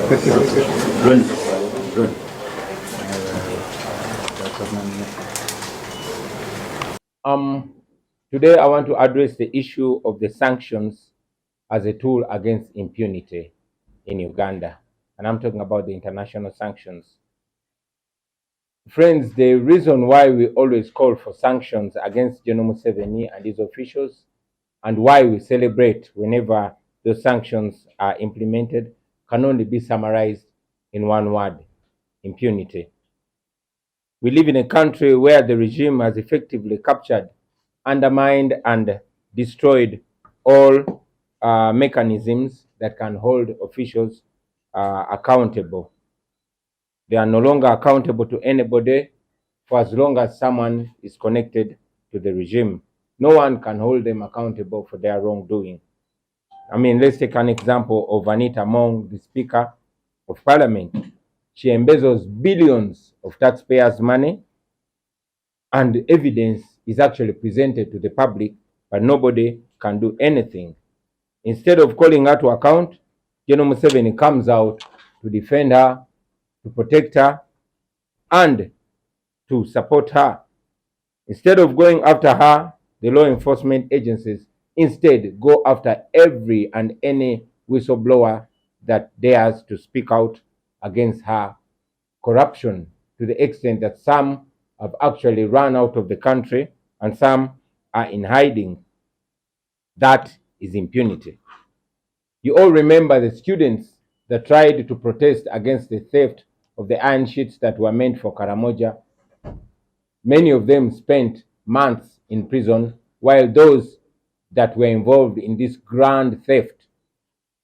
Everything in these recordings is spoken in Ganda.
Today I want to address the issue of the sanctions as a tool against impunity in Uganda. And I'm talking about the international sanctions. Friends, the reason why we always call for sanctions against General Museveni and his officials, and why we celebrate whenever those sanctions are implemented, can only be summarized in one word: impunity. We live in a country where the regime has effectively captured, undermined, and destroyed all mechanisms that can hold officials accountable. They are no longer accountable to anybody for as long as someone is connected to the regime. No one can hold them accountable for their wrongdoing. I mean, let's take an example of Anita Among, the Speaker of Parliament. She embezzles billions of taxpayers' money, and evidence is actually presented to the public, but nobody can do anything. Instead of calling her to account, General Museveni comes out to defend her, to protect her, and to support her. Instead of going after her, the law enforcement agencies instead go after every and any whistleblower that dares to speak out against her corruption, to the extent that some have actually run out of the country and some are in hiding. That is impunity. You all remember the students that tried to protest against the theft of the iron sheets that were meant for Karamoja. Many of them spent months in prison, while those that were involved in this grand theft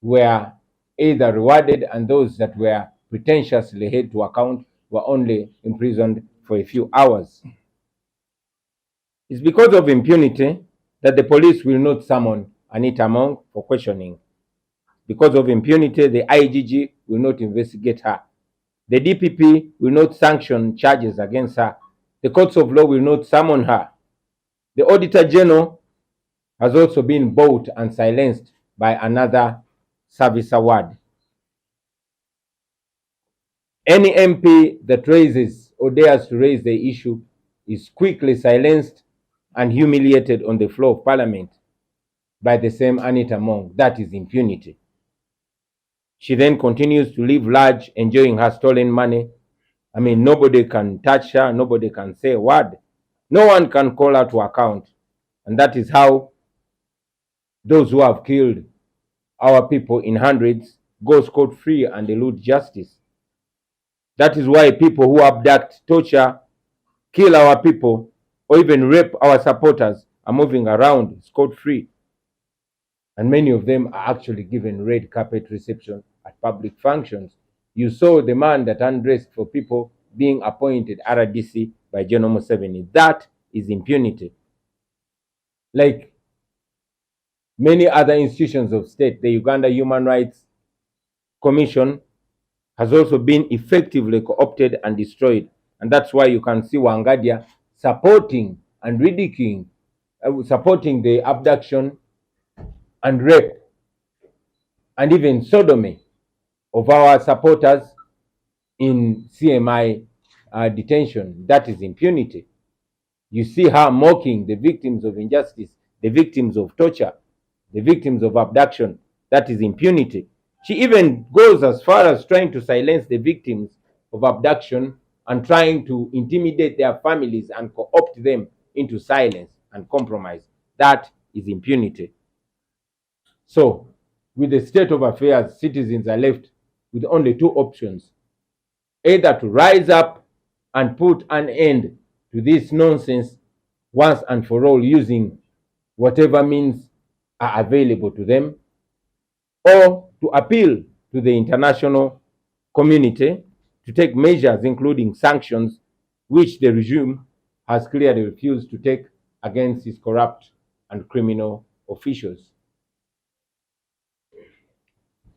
were either rewarded, and those that were pretentiously held to account were only imprisoned for a few hours. It's because of impunity that the police will not summon Anita Among for questioning. Because of impunity, the IGG will not investigate her. The DPP will not sanction charges against her. The courts of law will not summon her. The Auditor General has also been bought and silenced by another service award. Any MP that raises or dares to raise the issue is quickly silenced and humiliated on the floor of Parliament by the same Anita Among. That is impunity. She then continues to live large, enjoying her stolen money. I mean, nobody can touch her, nobody can say a word. No one can call her to account. And that is how those who have killed our people in hundreds go scot-free and elude justice. That is why people who abduct, torture, kill our people, or even rape our supporters are moving around scot-free. And many of them are actually given red carpet reception at public functions. You saw the man that undressed for people being appointed RDC by General Museveni. That is impunity. Like many other institutions of state, the Uganda Human Rights Commission has also been effectively co-opted and destroyed. And that's why you can see Wangadia supporting and ridiculing, supporting the abduction and rape and even sodomy of our supporters in CMI detention. That is impunity. You see her mocking the victims of injustice, the victims of torture, the victims of abduction. That is impunity. She even goes as far as trying to silence the victims of abduction and trying to intimidate their families and co-opt them into silence and compromise. That is impunity. So, with the state of affairs, citizens are left with only two options: either to rise up and put an end to this nonsense once and for all, using whatever means are available to them, or to appeal to the international community to take measures, including sanctions, which the regime has clearly refused to take against its corrupt and criminal officials.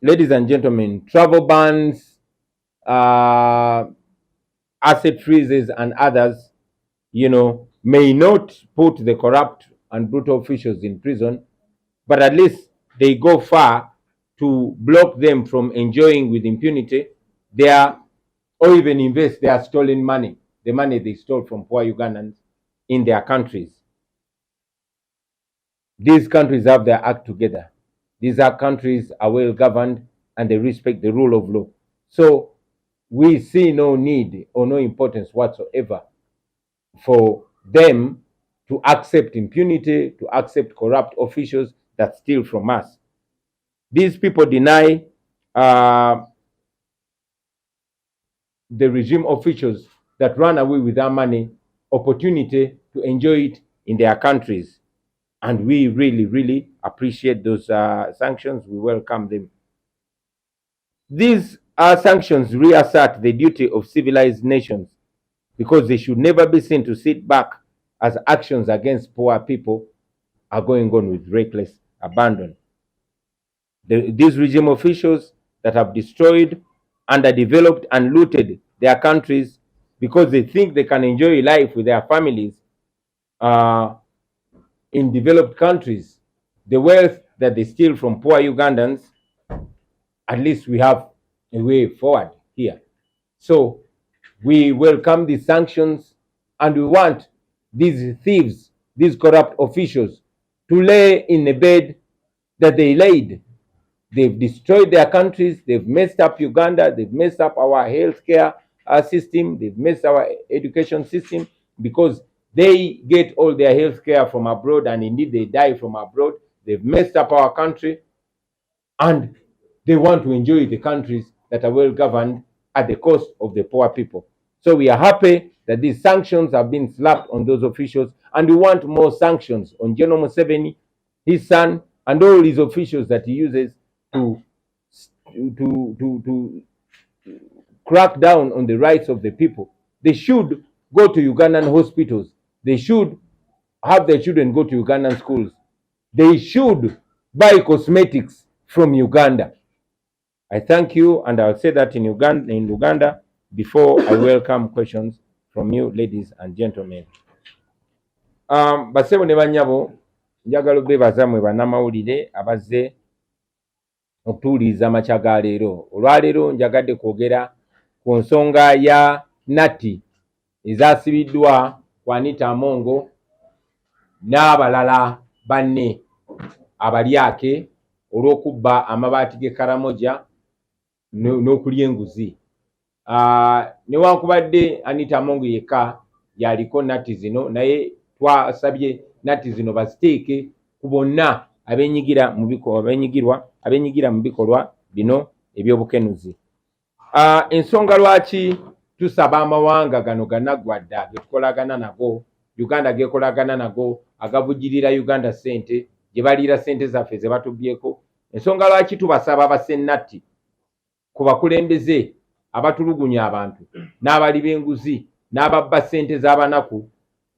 Ladies and gentlemen, travel bans, asset freezes, and others, may not put the corrupt and brutal officials in prison, but at least they go far to block them from enjoying with impunity their, or even invest their stolen money, the money they stole from poor Ugandans in their countries. These countries have their act together. These countries are well governed and they respect the rule of law. So we see no need or no importance whatsoever for them to accept impunity, to accept corrupt officials that steal from us. These people deny the regime officials that run away with our money opportunity to enjoy it in their countries. And we really, really appreciate those sanctions. We welcome them. These sanctions reassert the duty of civilized nations because they should never be seen to sit back as actions against poor people are going on with reckless abandon. These regime officials that have destroyed, underdeveloped, and looted their countries because they think they can enjoy life with their families in developed countries, the wealth that they steal from poor Ugandans, at least we have a way forward here. So we welcome these sanctions and we want these thieves, these corrupt officials to lay in the bed that they laid. They've destroyed their countries, they've messed up Uganda, they've messed up our healthcare system, they've messed our education system because they get all their healthcare from abroad and indeed they die from abroad. They've messed up our country and they want to enjoy the countries that are well governed at the cost of the poor people. So we are happy that these sanctions have been slapped on those officials and we want more sanctions on General Museveni, his son, and all his officials that he uses to crack down on the rights of the people. They should go to Ugandan hospitals. They should have their children go to Ugandan schools. They should buy cosmetics from Uganda. I thank you, and I'll say that in Uganda before I welcome questions from you, ladies and gentlemen. Basebo ne banyabo, njagala bebaza mwe bannamawulire abazze okutuuliza amakya ga leero. Olwaleero njagadde kwogera ku nsonga ya natti ezasibiddwa ku Anita Amongo n'abalala banne abalyake olw'okubba amabaati g'e Karamoja n'okulya enguzi. Newankubadde Anita Amongo yekka yaliko natti zino, naye twasabye natti zino baziteeke ku bonna abenyigira mu bikolwa bino eby'obukenuzi. Ensonga lwaki tusaba amawanga gano ganaggwadda getukolagana nago, Uganda gekolagana nago, agavujirira Uganda ssente, gye baliira ssente zaffe ze batubyeko. Ensonga lwaki tubasaba basennatti ku bakulembeze abatulugunya abantu n'abali b'enguzi n'ababba ssente z'abanaku,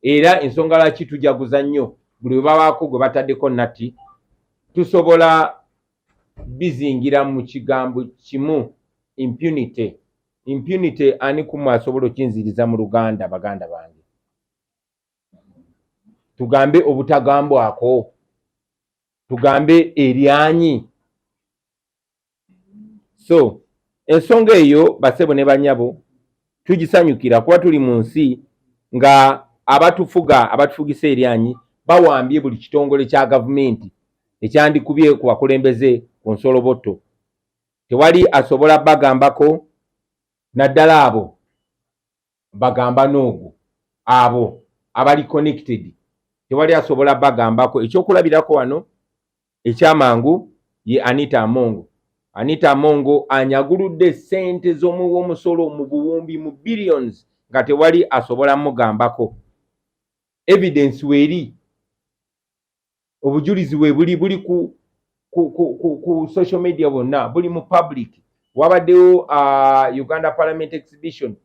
era ensonga lwaki tujaguza nnyo buli bwe babaako gwe bataddeko natti, tusobola bizingira mu kigambo kimu, impunity. Impunity ani kumu asobola okinziriza mu Luganda, baganda bange? Tugambe obutagambwako, tugambe eryanyi. So ensonga eyo basebo ne banyabo tugisanyukira kuba tuli mu nsi nga abatufugisa eryanyi bawambye buli kitongole kya gavumenti ekyandikubye ku bakulembeze ku nsolobotto. Tewali asobola bagambako, naddala abo bagamba n'ogwo, abo abali connected tewali asobola bagambako. Ekyokulabirako wano ekyamangu ye Anita Amongo. Anita Amongo anyaguludde ssente z'omusolo mu buwumbi, mu billions, nga tewali asobola mugambako. Evidence weeri, obujulizi we buli ku social media bonna, buli mu public. Wabaddewo Uganda Parliament Exhibition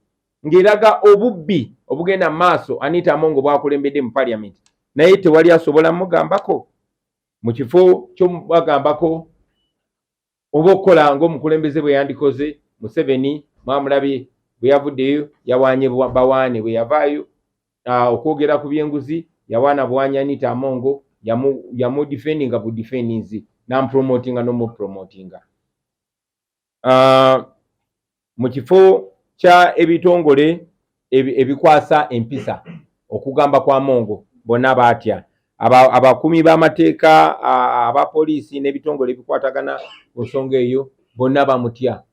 ng'eraga obubbi obugenda maaso Anita Amongo bwakulembedde mu Parliament, naye tewali asobola mugambako. Mu kifo ky'omubagambako oba okukola ng'omukulembeze bwe yandikoze Museveni, mwamulabye bwe yavuddeyo yawaanye bawaane, bwe yavaayo okwogera ku by'enguzi yawaana buwaanyi Anita Amongo, yamudifendinga budifendinzi nampromotinga nomupromotinga. Mu kifo kya ebitongole ebikwasa empisa okugamba kwa Mongo bonna batya abakumi b'amateeka abapoliisi n'ebitongole ebikwatagana ku nsonga eyo bonna bamutya.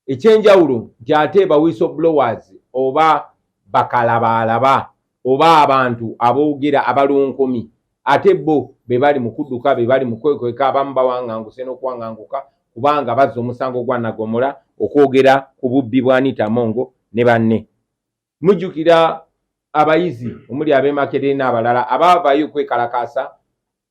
Ekyenjawulo nti ate ba whistleblowers oba bakalabalaba oba abantu aboogera abalunkumi ate bo be bali mu kudduka be bali mu kwekweka abamu bawaŋŋanguse n'okuwaŋŋanguka kubanga bazza omusango gwa Nagomola okwogera ku bubbi bwa Anita Mongo ne banne. Mujjukira abayizi omuli ab'e Makerere n'abalala abaavaayo okwekalakaasa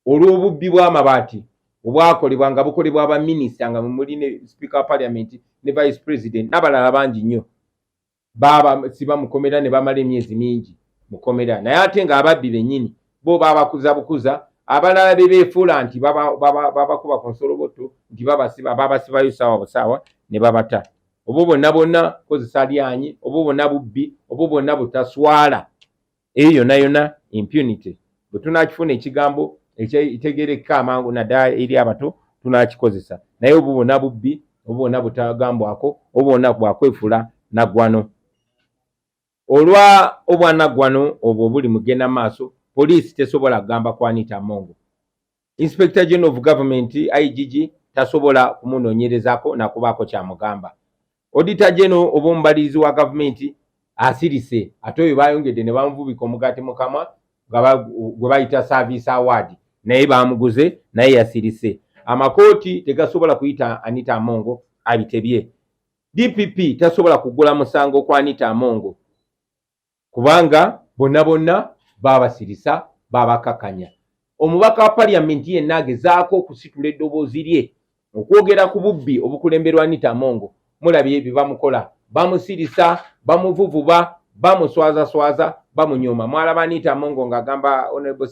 olw'obubbi bw'amabaati obwakolebwa nga bukolebwa abaminisita nga muli ne Speaker wa Parliament ne Vice President n'abalala bangi nnyo baabasiba mu kkomera ne bamala emyezi mingi mu kkomera, naye ate ng'ababbi bennyini bo baabakuza bukuza, abalala be beefuula nti babakuba ku nsoloboto nti babasibayo saawa busaawa ne babata. Obwo bonna bonna kozesa lyanyi, obwo bonna bubbi, obwo bonna butaswala. Eyo yonna yonna impunity. Bwe tunaakifuna ekigambo ekitegeerekeka amangu naddala eri abato tunaakikozesa, naye obwo bonna bubbi, obwo bonna butagambwako, obwo bonna bwakwefuula naggwano. Olwa obwanaggwano obwo buli mugenda maaso, poliisi tesobola kugamba ku Anita Mongo. Inspector General of Government IGG tasobola kumunoonyerezaako nakubaako kyamugamba. Auditor General oba omubalirizi wa gavumenti asirise, ate oyo bayongedde ne bamuvubika omugaati mu kamwa gwe bayita service award, naye bamuguze naye yasirise. Amakooti tegasobola kuyita Anita Mongo abitebye. DPP tasobola kugula musango kwa Anita Mongo kubanga bonna bonna babasirisa babakakanya. Omubaka wa Parliament yenna agezaako okusitula eddoboozi lye okwogera ku bubbi obukulemberwa Anita Mongo. Mulabye bye bamukola, bamusirisa, bamuvuvuba, bamuswaza bamunyooma. Mwalaba Anita Mongo ng'agamba Honorable